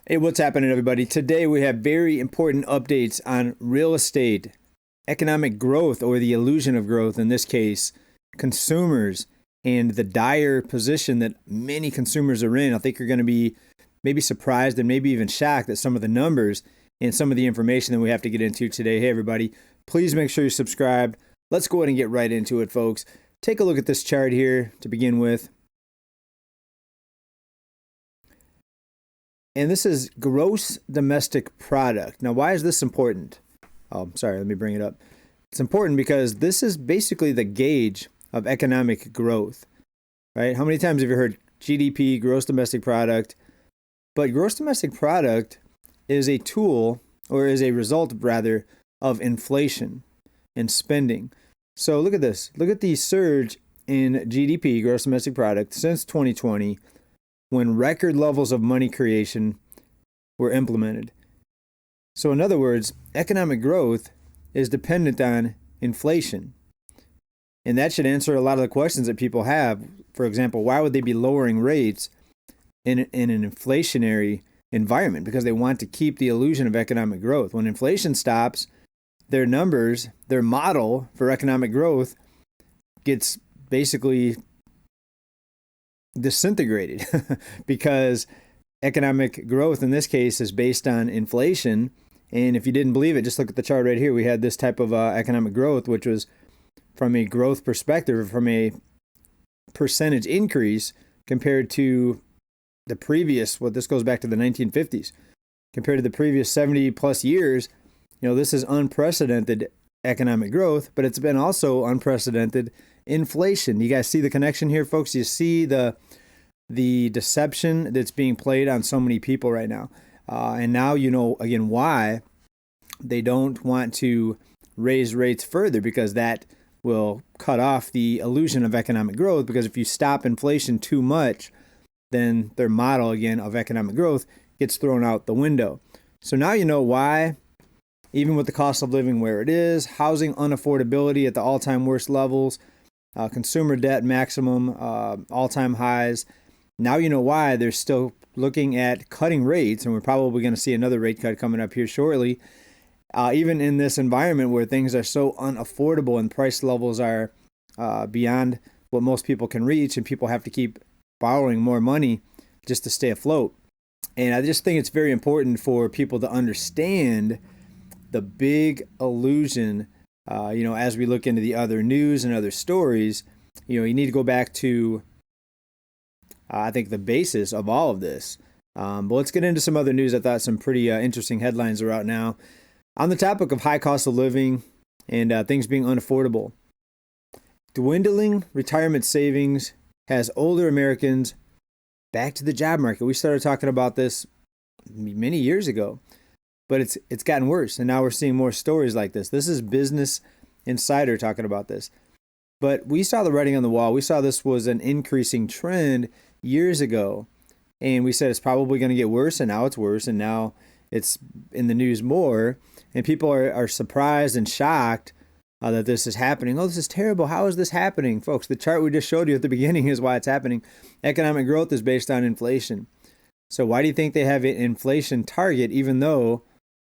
Hey, what's happening, everybody? Today we have very important updates on real estate, economic growth, or the illusion of growth, in this case, consumers, and the dire position that many consumers are in. I think you're going to be maybe surprised and maybe even shocked at some of the numbers and some of the information that we have to get into today. Hey, everybody, please make sure you're subscribed. Let's go ahead and get right into it, folks. Take a look at this chart here to begin with. And this is gross domestic product. Now, why is this important? Oh, sorry, let me bring it up. It's important because this is basically the gauge of economic growth, right? How many times have you heard GDP, gross domestic product? But gross domestic product is a tool, or is a result rather, of inflation and spending. So look at this. Look at the surge in GDP, gross domestic product, since 2020, when record levels of money creation were implemented. So in other words, economic growth is dependent on inflation. And that should answer a lot of the questions that people have. For example, why would they be lowering rates in an inflationary environment? Because they want to keep the illusion of economic growth. When inflation stops, their numbers, their model for economic growth gets basically disintegrated because economic growth in this case is based on inflation. And if you didn't believe it, just look at the chart right here. We had this type of economic growth, which was from a growth perspective, from a percentage increase compared to the previous, this goes back to the 1950s, compared to the previous 70 plus years. This is unprecedented economic growth, but it's been also unprecedented inflation. You guys see the connection here, folks? You see the deception that's being played on so many people right now. And now you know, again, why they don't want to raise rates further, because that will cut off the illusion of economic growth. Because if you stop inflation too much, then their model, again, of economic growth gets thrown out the window. So now you know why, even with the cost of living where it is, housing unaffordability at the all-time worst levels, consumer debt maximum, all-time highs. Now you know why they're still looking at cutting rates, and we're probably going to see another rate cut coming up here shortly. Even in this environment where things are so unaffordable and price levels are beyond what most people can reach, and people have to keep borrowing more money just to stay afloat. And I just think it's very important for people to understand the big illusion. As we look into the other news and other stories, you need to go back to, I think, the basis of all of this. But let's get into some other news. I thought some pretty interesting headlines are out now on the topic of high cost of living and things being unaffordable. Dwindling retirement savings has older Americans back to the job market. We started talking about this many years ago, but it's gotten worse, and now we're seeing more stories like this. This is Business Insider talking about this. But we saw the writing on the wall. We saw this was an increasing trend years ago, and we said it's probably going to get worse, and now it's worse, and now it's in the news more, and people are surprised and shocked that this is happening. Oh, this is terrible. How is this happening? Folks, the chart we just showed you at the beginning is why it's happening. Economic growth is based on inflation. So why do you think they have an inflation target even though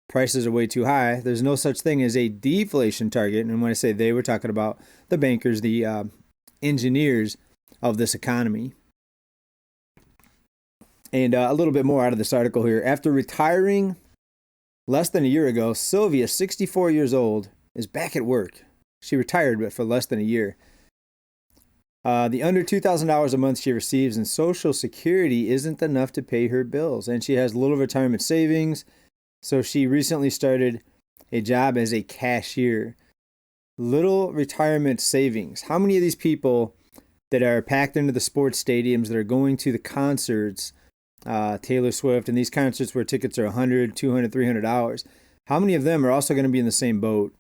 prices are way too high? There's no such thing as a deflation target. And when I say they, we're talking about the bankers, the engineers of this economy. And a little bit more out of this article here. After retiring less than a year ago, Sylvia, 64 years old, is back at work. She retired, but for less than a year. The under $2,000 a month she receives in Social Security isn't enough to pay her bills, and she has little retirement savings. So she recently started a job as a cashier. Little retirement savings. How many of these people that are packed into the sports stadiums, that are going to the concerts, Taylor Swift, and these concerts where tickets are $100, $200, $300, how many of them are also going to be in the same boat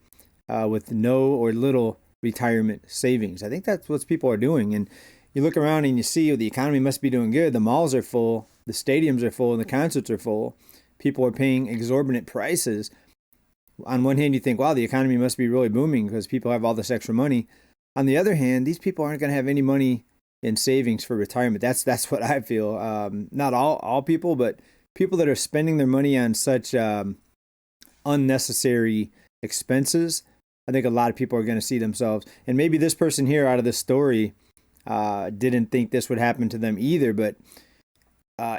with no or little retirement savings? I think that's what people are doing. And you look around and you see the economy must be doing good. The malls are full, the stadiums are full, and the concerts are full. People are paying exorbitant prices. On one hand, you think, wow, the economy must be really booming because people have all this extra money. On the other hand, these people aren't going to have any money in savings for retirement. That's what I feel. Not all people, but people that are spending their money on such unnecessary expenses, I think a lot of people are going to see themselves. And maybe this person here out of this story didn't think this would happen to them either, but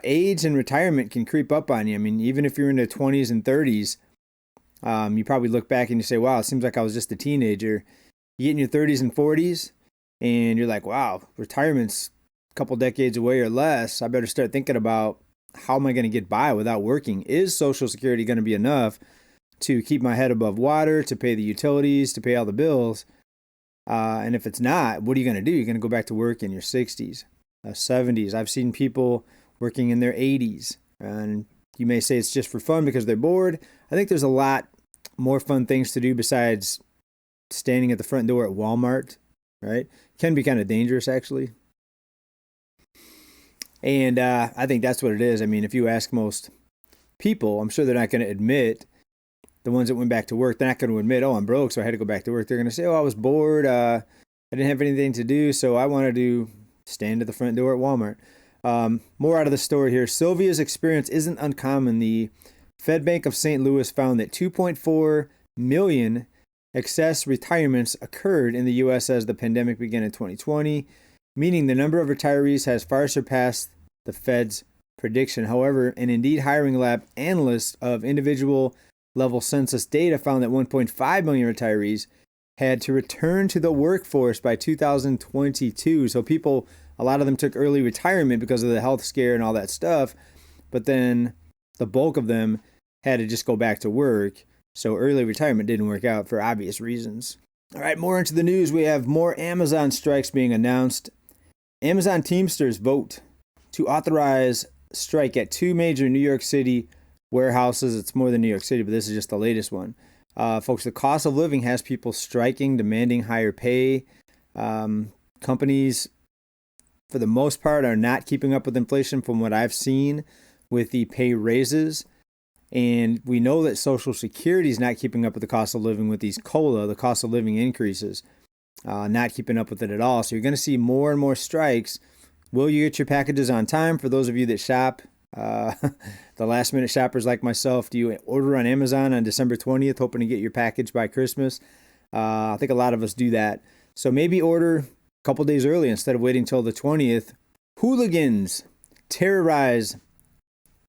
age and retirement can creep up on you. I mean, even if you're in the 20s and 30s, you probably look back and you say, wow, it seems like I was just a teenager. You get in your 30s and 40s and you're like, wow, retirement's a couple decades away or less. I better start thinking about, how am I going to get by without working? Is Social Security going to be enough to keep my head above water, to pay the utilities, to pay all the bills? And if it's not, what are you going to do? You're going to go back to work in your 60s, 70s. I've seen people working in their 80s. And you may say it's just for fun because they're bored. I think there's a lot more fun things to do besides standing at the front door at Walmart, right? Can be kind of dangerous, actually. And I think that's what it is. I mean, if you ask most people, I'm sure they're not going to admit, the ones that went back to work, they're not going to admit, oh, I'm broke, so I had to go back to work. They're going to say, oh, I was bored. I didn't have anything to do, so I wanted to stand at the front door at Walmart. More out of the story here. Sylvia's experience isn't uncommon. The Fed Bank of St. Louis found that 2.4 million excess retirements occurred in the U.S. as the pandemic began in 2020, meaning the number of retirees has far surpassed the Fed's prediction. However, an Indeed hiring lab analyst of individual level census data found that 1.5 million retirees had to return to the workforce by 2022. So people, a lot of them took early retirement because of the health scare and all that stuff, but then the bulk of them had to just go back to work. So early retirement didn't work out for obvious reasons. All right, more into the news. We have more Amazon strikes being announced. Amazon Teamsters vote to authorize strike at 2 major New York City warehouses. It's more than New York City, but this is just the latest one. Folks, the cost of living has people striking, demanding higher pay. Companies, for the most part, are not keeping up with inflation from what I've seen with the pay raises. And we know that Social Security is not keeping up with the cost of living with these COLA, the cost of living increases. Not keeping up with it at all. So you're going to see more and more strikes. Will you get your packages on time? For those of you that shop, the last minute shoppers like myself, do you order on Amazon on December 20th, hoping to get your package by Christmas? I think a lot of us do that. So maybe order a couple days early instead of waiting till the 20th. Hooligans terrorize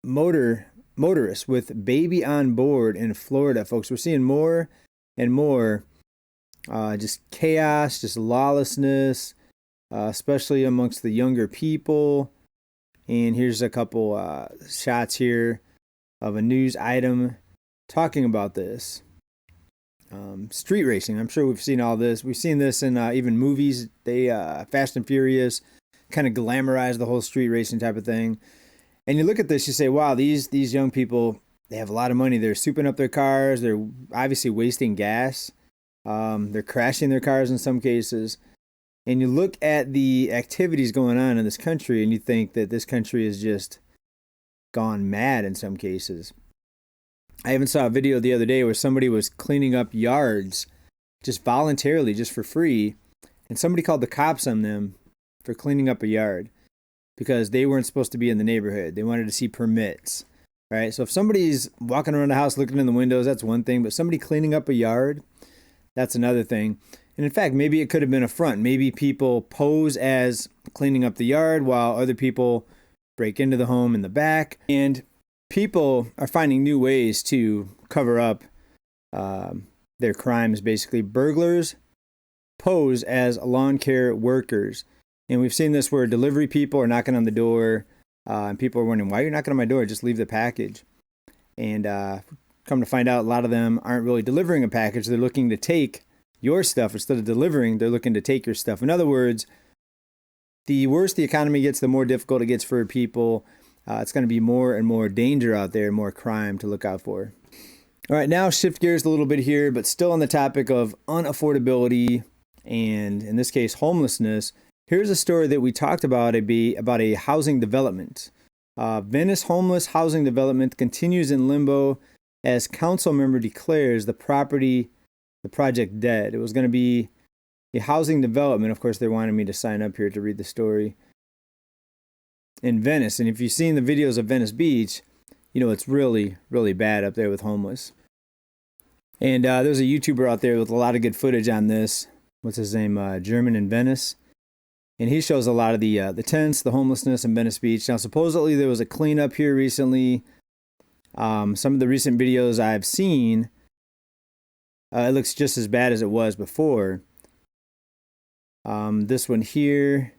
motorists with baby on board in Florida. Folks, we're seeing more and more just chaos, just lawlessness, especially amongst the younger people. And here's a couple shots here of a news item talking about this. Street racing. I'm sure we've seen all this. We've seen this in even movies. They Fast and Furious kind of glamorize the whole street racing type of thing. And you look at this, you say, wow, these young people, they have a lot of money. They're souping up their cars. They're obviously wasting gas. They're crashing their cars in some cases. And you look at the activities going on in this country and you think that this country is just gone mad in some cases. I even saw a video the other day where somebody was cleaning up yards just voluntarily, just for free. And somebody called the cops on them for cleaning up a yard because they weren't supposed to be in the neighborhood. They wanted to see permits, right? So if somebody's walking around the house looking in the windows, that's one thing. But somebody cleaning up a yard, that's another thing. And in fact, maybe it could have been a front. Maybe people pose as cleaning up the yard while other people break into the home in the back. And people are finding new ways to cover up their crimes, basically. Burglars pose as lawn care workers. And we've seen this where delivery people are knocking on the door and people are wondering, why are you knocking on my door? Just leave the package. And come to find out, a lot of them aren't really delivering a package. They're looking to take your stuff instead of delivering. They're looking to take your stuff. In other words, the worse the economy gets, the more difficult it gets for people. It's going to be more and more danger out there, more crime to look out for. All right, now shift gears a little bit here, but still on the topic of unaffordability and, in this case, homelessness. Here's a story that we talked about, about a housing development. Venice homeless housing development continues in limbo as council member declares the project dead. It was going to be a housing development. Of course, they wanted me to sign up here to read the story. In Venice, and if you've seen the videos of Venice Beach, it's really, really bad up there with homeless. And there's a YouTuber out there with a lot of good footage on this. What's his name? German in Venice. And he shows a lot of the tents, the homelessness in Venice Beach. Now, supposedly there was a cleanup here recently. Some of the recent videos I've seen, it looks just as bad as it was before. This one here.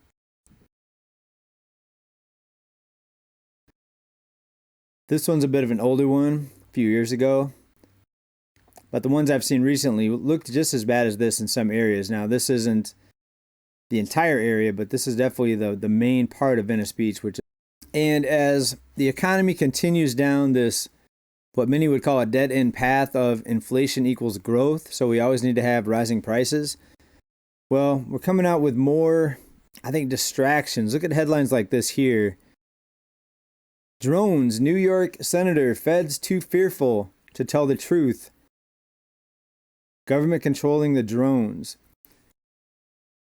This one's a bit of an older one, a few years ago. But the ones I've seen recently looked just as bad as this in some areas. Now, this isn't the entire area, but this is definitely the main part of Venice Beach. And as the economy continues down this, what many would call a dead-end path of inflation equals growth, so we always need to have rising prices, well, we're coming out with more, I think, distractions. Look at headlines like this here. Drones, New York Senator, Feds too fearful to tell the truth. Government controlling the drones.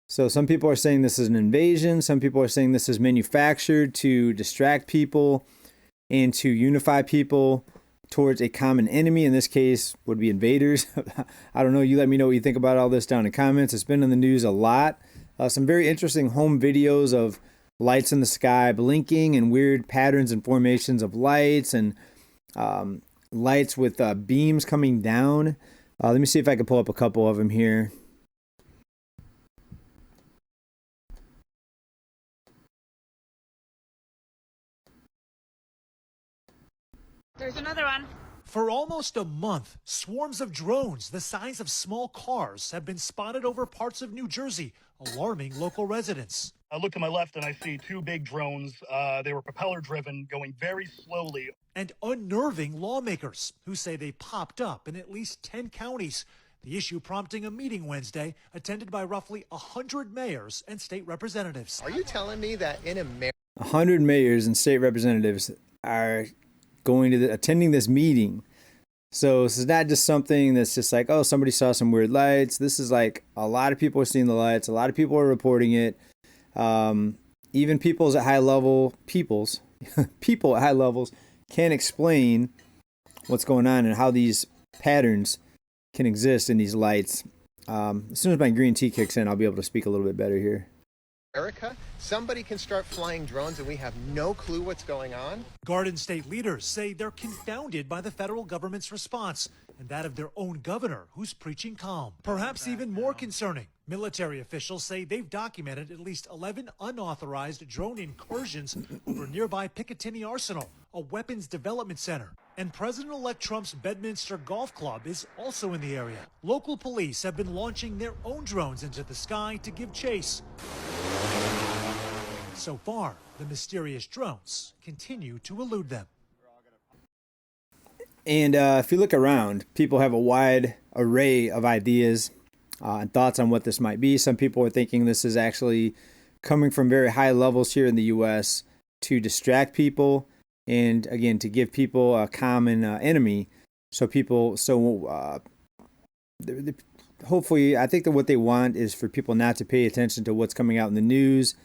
So some people are saying this is an invasion. Some people are saying this is manufactured to distract people and to unify people towards a common enemy. In this case, would be invaders. I don't know. You let me know what you think about all this down in the comments. It's been in the news a lot. Some very interesting home videos of lights in the sky blinking and weird patterns and formations of lights and lights with beams coming down. Let me see if I can pull up a couple of them here. There's another one. For almost a month, swarms of drones the size of small cars have been spotted over parts of New Jersey, alarming local residents. I look to my left and I see two big drones. They were propeller driven, going very slowly. And unnerving lawmakers who say they popped up in at least 10 counties. The issue prompting a meeting Wednesday attended by roughly 100 mayors and state representatives. Are you telling me that in America 100 mayors and state representatives are going to attending this meeting? So this is not just something that's just like, oh, somebody saw some weird lights. This is like a lot of people are seeing the lights. A lot of people are reporting it. Even people at high levels can't explain what's going on and how these patterns can exist in these lights. As soon as my green tea kicks in, I'll be able to speak a little bit better here. somebody can start flying drones and we have no clue what's going on? Garden state leaders say they're confounded by the federal government's response and that of their own governor, who's preaching calm. Perhaps even more concerning, military officials say they've documented at least 11 unauthorized drone incursions over nearby Picatinny Arsenal, a weapons development center. And President-elect Trump's Bedminster Golf Club is also in the area. Local police have been launching their own drones into the sky to give chase. So far, the mysterious drones continue to elude them. And if you look around, people have a wide array of ideas and thoughts on what this might be. Some people are thinking this is actually coming from very high levels here in the U.S. to distract people and, again, to give people a common enemy. Hopefully, I think that what they want is for people not to pay attention to what's coming out in the news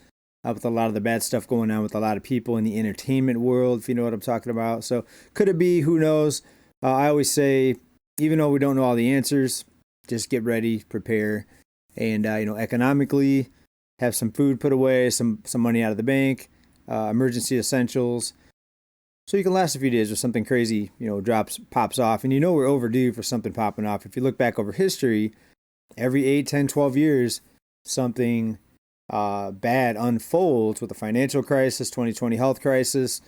with a lot of the bad stuff going on with a lot of people in the entertainment world, if you know what I'm talking about. So could it be? Who knows? I always say, even though we don't know all the answers, just get ready, prepare, and economically, have some food put away, some money out of the bank, emergency essentials, so you can last a few days if something crazy pops off. And we're overdue for something popping off. If you look back over history, every 8, 10, 12 years, something bad unfolds with the financial crisis, 2020 health crisis.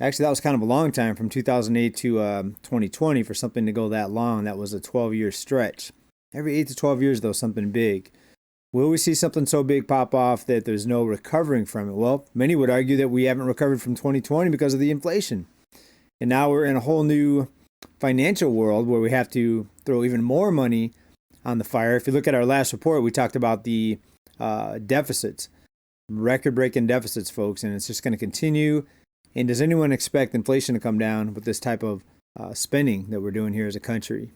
Actually, that was kind of a long time, from 2008 to 2020, for something to go that long. That was a 12-year stretch. Every 8 to 12 years, though, something big. Will we see something so big pop off that there's no recovering from it? Well, many would argue that we haven't recovered from 2020 because of the inflation. And now we're in a whole new financial world where we have to throw even more money on the fire. If you look at our last report, we talked about the deficits, record-breaking deficits, folks, and it's just going to continue. And does anyone expect inflation to come down with this type of spending that we're doing here as a country?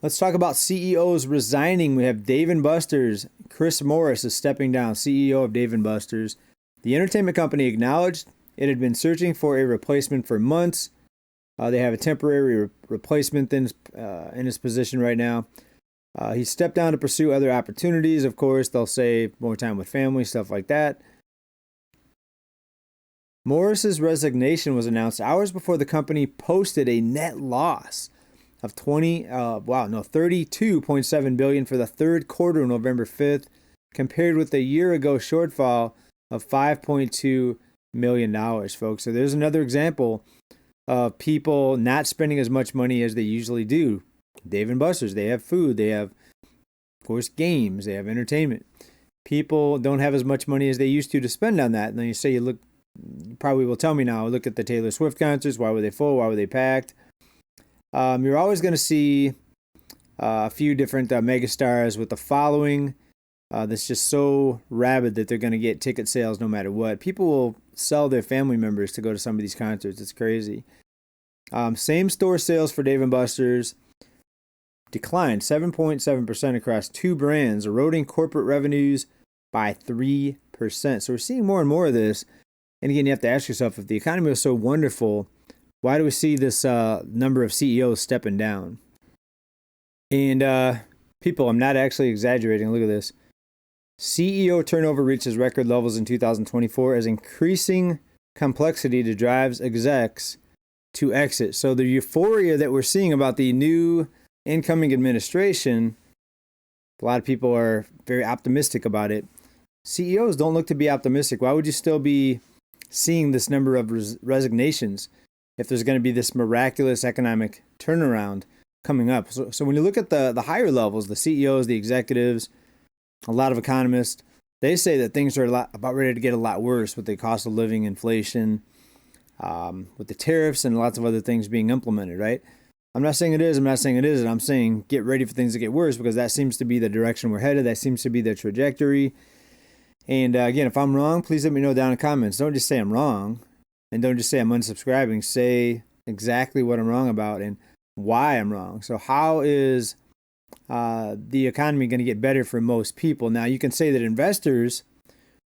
Let's talk about CEOs resigning. We have Dave & Buster's. Chris Morris is stepping down, CEO of Dave & Buster's. The entertainment company acknowledged It had been searching for a replacement for months. They have a temporary replacement in his position right now. He stepped down to pursue other opportunities. Of course, they'll say more time with family, stuff like that. Morris's resignation was announced hours before the company posted a net loss of $32.7 billion for the third quarter on November 5th, compared with a year ago shortfall of $5.2 million, folks. So there's another example of people not spending as much money as they usually do. Dave & Buster's, they have food, they have, of course, games, they have entertainment. People don't have as much money as they used to spend on that. And then you probably will tell me now, look at the Taylor Swift concerts. Why were they full? Why were they packed? You're always going to see a few different megastars with the following that's just so rabid that they're going to get ticket sales no matter what. People will sell their family members to go to some of these concerts. It's crazy. Same store sales for Dave & Buster's declined 7.7% across two brands, eroding corporate revenues by 3%. So we're seeing more and more of this. And again, you have to ask yourself, if the economy was so wonderful, why do we see this number of CEOs stepping down? And people, I'm not actually exaggerating. Look at this. CEO turnover reaches record levels in 2024 as increasing complexity drives execs to exit. So the euphoria that we're seeing about the new incoming administration, a lot of people are very optimistic about it. CEOs don't look to be optimistic. Why would you still be seeing this number of resignations if there's going to be this miraculous economic turnaround coming up? So when you look at the higher levels, the CEOs, the executives, a lot of economists, they say that things are about ready to get a lot worse with the cost of living, inflation, with the tariffs and lots of other things being implemented, right? I'm not saying it is. I'm not saying it isn't. I'm saying get ready for things to get worse, because that seems to be the direction we're headed. That seems to be the trajectory. And again, if I'm wrong, please let me know down in the comments. Don't just say I'm wrong, and don't just say I'm unsubscribing. Say exactly what I'm wrong about and why I'm wrong. So how is the economy going to get better for most people? Now, you can say that investors,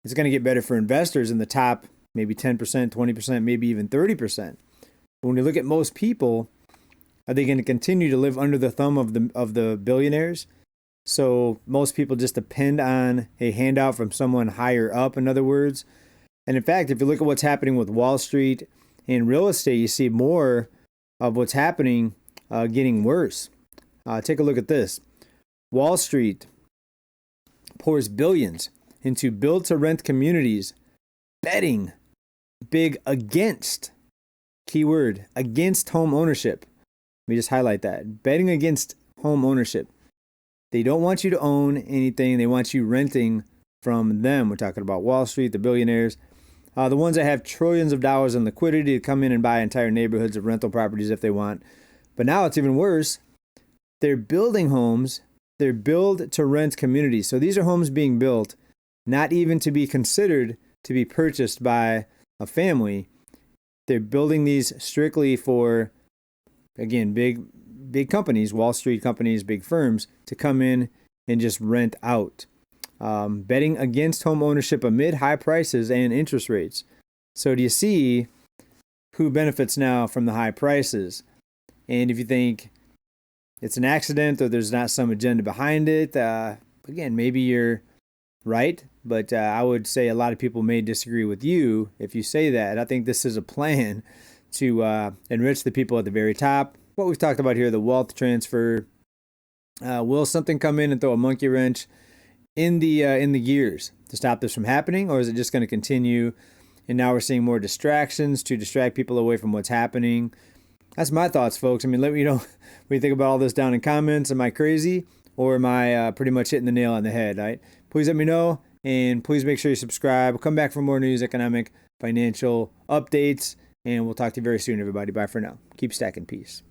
it's going to get better for investors in the top maybe 10%, 20%, maybe even 30%. But when you look at most people, are they going to continue to live under the thumb of the billionaires? So most people just depend on a handout from someone higher up, in other words. And in fact, if you look at what's happening with Wall Street and real estate, you see more of what's happening getting worse. Take a look at this. Wall Street pours billions into build-to-rent communities, betting big against, keyword, against home ownership. Let me just highlight that. Betting against home ownership. They don't want you to own anything. They want you renting from them. We're talking about Wall Street, the billionaires, the ones that have trillions of dollars in liquidity to come in and buy entire neighborhoods of rental properties if they want. But now it's even worse. They're building homes. They're build to rent communities. So these are homes being built, not even to be considered to be purchased by a family. They're building these strictly for, again, big companies, Wall Street companies, big firms, to come in and just rent out. Betting against home ownership amid high prices and interest rates. So do you see who benefits now from the high prices? And if you think it's an accident or there's not some agenda behind it, again, maybe you're right. But I would say a lot of people may disagree with you if you say that. I think this is a plan to enrich the people at the very top. What we've talked about here, the wealth transfer. Will something come in and throw a monkey wrench in the gears to stop this from happening, or is it just going to continue? And now we're seeing more distractions to distract people away from what's happening. That's my thoughts, folks. I mean, let me know what you think about all this down in comments. Am I crazy, or am I pretty much hitting the nail on the head? Right? Please let me know, and please make sure you subscribe. We'll come back for more news, economic, financial updates, and we'll talk to you very soon, everybody. Bye for now. Keep stacking. Peace.